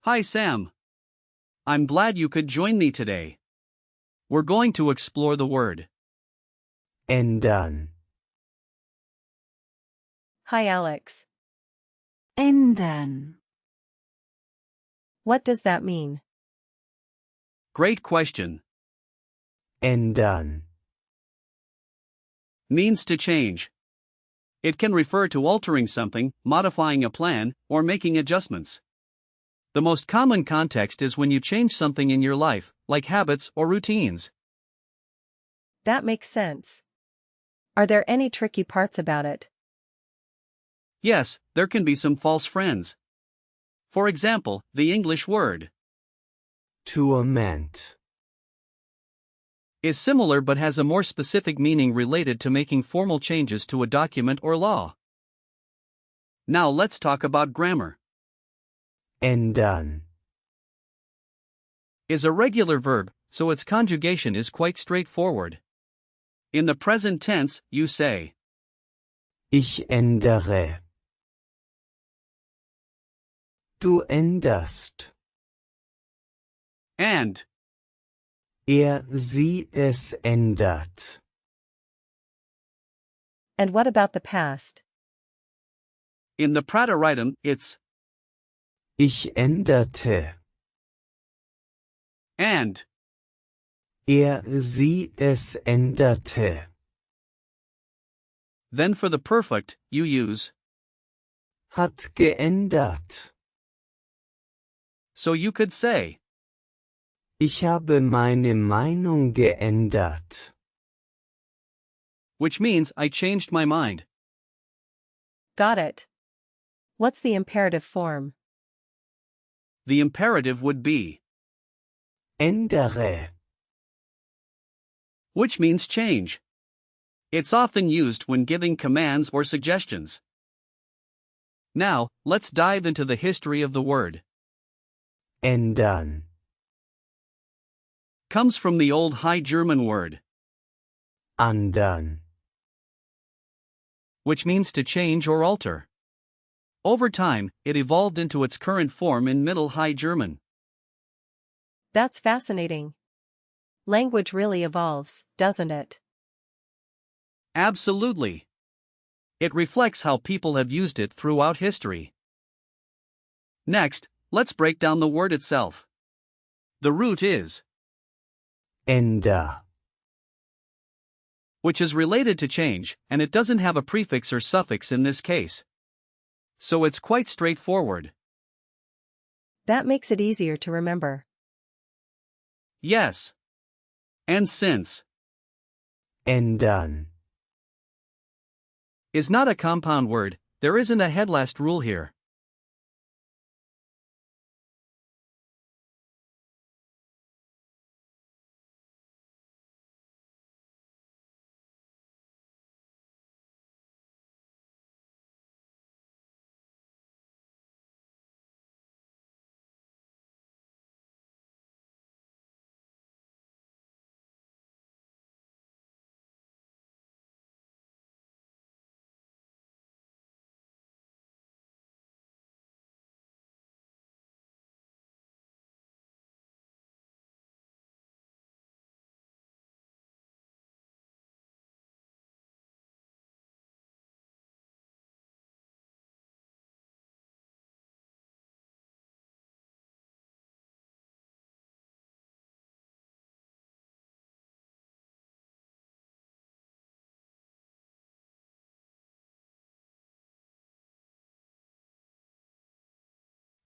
Hi Sam. I'm glad you could join me today. We're going to explore the word ändern, Hi Alex. Ändern. What does that mean? Great question. ändern, Means to change. It can refer to altering something, modifying a plan, or making adjustments. The most common context is when you change something in your life, like habits or routines. That makes sense. Are there any tricky parts about it? Yes, there can be some false friends. For example, the English word to amend, is similar but has a more specific meaning related to making formal changes to a document or law. Now let's talk about grammar. ändern, Is a regular verb, so its conjugation is quite straightforward. In the present tense, you say, ich ändere. Du änderst. and. Sie, es ändert. And what about the past? In the Prataritum, it's Ich änderte. and. Sie, es änderte. Then for the perfect, you use Hat geändert. so you could say, Ich habe meine Meinung geändert. which means I changed my mind. Got it. What's the imperative form? The imperative would be, Ändere. which means change. It's often used when giving commands or suggestions. Now, let's dive into the history of the word. Ändern. Comes from the Old High German word, Andern. which means to change or alter. Over time, it evolved into its current form in Middle High German. That's fascinating. Language really evolves, doesn't it? Absolutely. It reflects how people have used it throughout history. Next, let's break down the word itself. The root is, Änder. which is related to change, and it doesn't have a prefix or suffix in this case. So it's quite straightforward. That makes it easier to remember. Yes. And since Ändern. is not a compound word, there isn't a headlast rule here.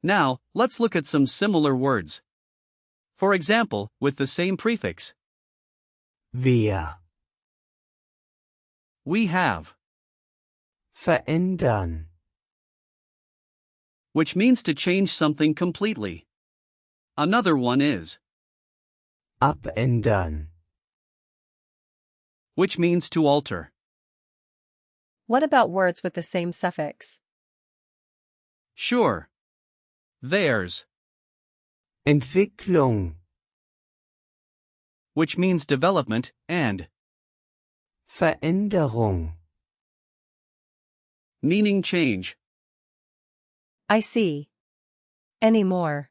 Now, let's look at some similar words. For example, with the same prefix. Wir. We have, Verändern. which means to change something completely. Another one is, Abändern. which means to alter. What about words with the same suffix? Sure. Theirs, Entwicklung. which means development, and Veränderung. meaning change. I see. Any more?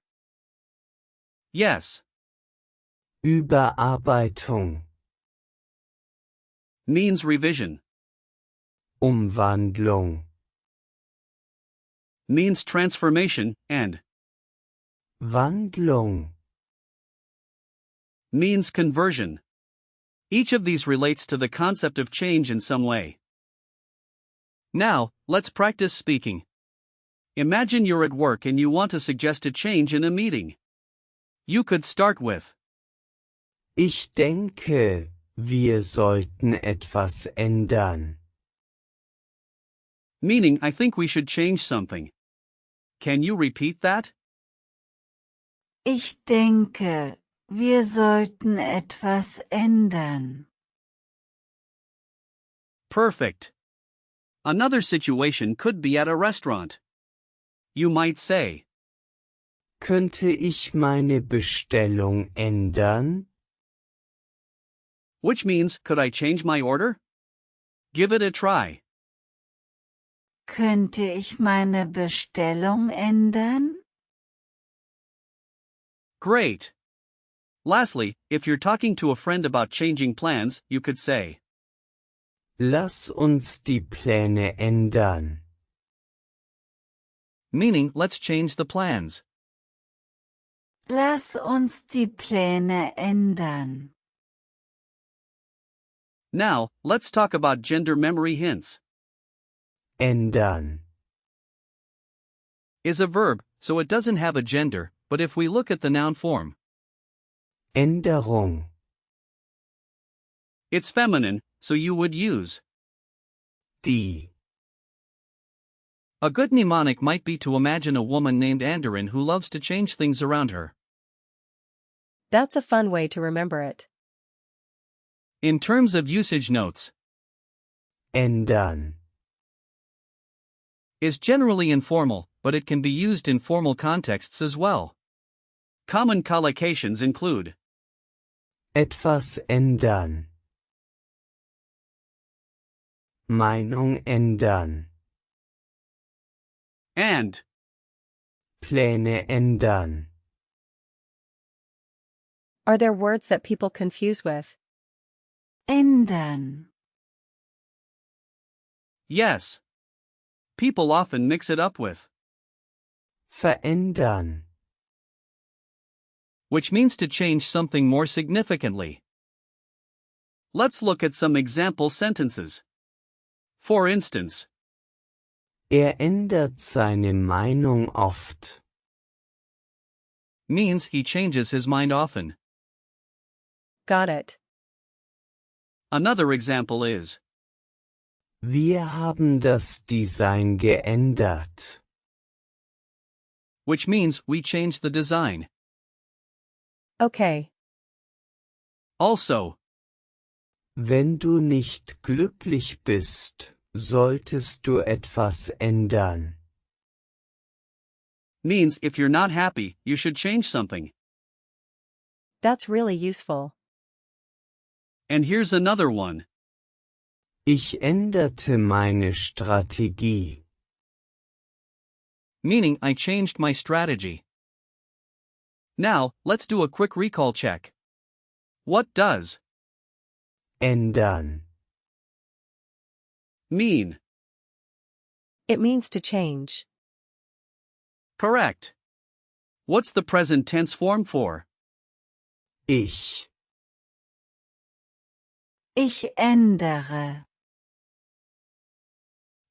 Yes. Überarbeitung, Means revision. Umwandlung, Means transformation, and Wandlung, means conversion. Each of these relates to the concept of change in some way. Now, let's practice speaking. Imagine you're at work and you want to suggest a change in a meeting. You could start with, Ich denke, wir sollten etwas ändern. meaning I think we should change something. Can you repeat that? Ich denke, wir sollten etwas ändern. Perfect. Another situation could be at a restaurant. You might say, Könnte ich meine Bestellung ändern? which means, could I change my order? Give it a try. Könnte ich meine Bestellung ändern? Great. Lastly, if you're talking to a friend about changing plans, you could say, Lass uns die Pläne ändern. meaning let's change the plans. Lass uns die Pläne ändern. Now, let's talk about gender memory hints. Ändern. Is a verb, so it doesn't have a gender, but if we look at the noun form, Änderung. it's feminine, so you would use. Die. A good mnemonic might be to imagine a woman named Ändern who loves to change things around her. That's a fun way to remember it. In terms of usage notes, Ändern. is generally informal, but it can be used in formal contexts as well. Common collocations include Etwas ändern. Meinung ändern. and. Pläne ändern. Are there words that people confuse with? Ändern. Yes. People often mix it up with, Verändern. which means to change something more significantly. Let's look at some example sentences. For instance, Ändert seine Meinung oft. means he changes his mind often. Got it. Another example is, Wir haben das Design geändert. which means we changed the design. Okay. Also, Wenn du nicht glücklich bist, solltest du etwas ändern. means if you're not happy, you should change something. That's really useful. And here's another one. Ich änderte meine Strategie. Meaning I changed my strategy. Now, let's do a quick recall check. What does Ändern. mean? It means to change. Correct. What's the present tense form for? Ich. Ich ändere.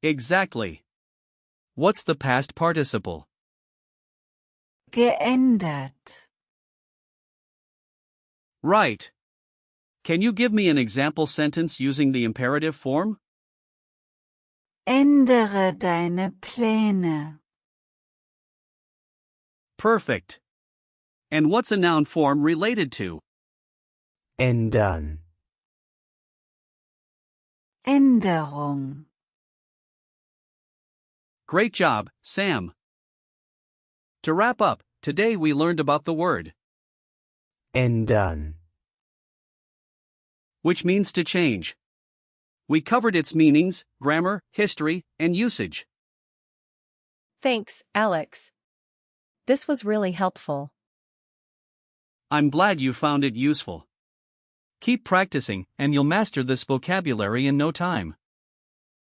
Exactly. What's the past participle? Geändert. Right. Can you give me an example sentence using the imperative form? Ändere deine Pläne. Perfect. And what's a noun form related to? Ändern. Änderung. Great job, Sam. To wrap up, today we learned about the word, Ändern. which means to change. We covered its meanings, grammar, history, and usage. Thanks, Alex. This was really helpful. I'm glad you found it useful. Keep practicing, and you'll master this vocabulary in no time.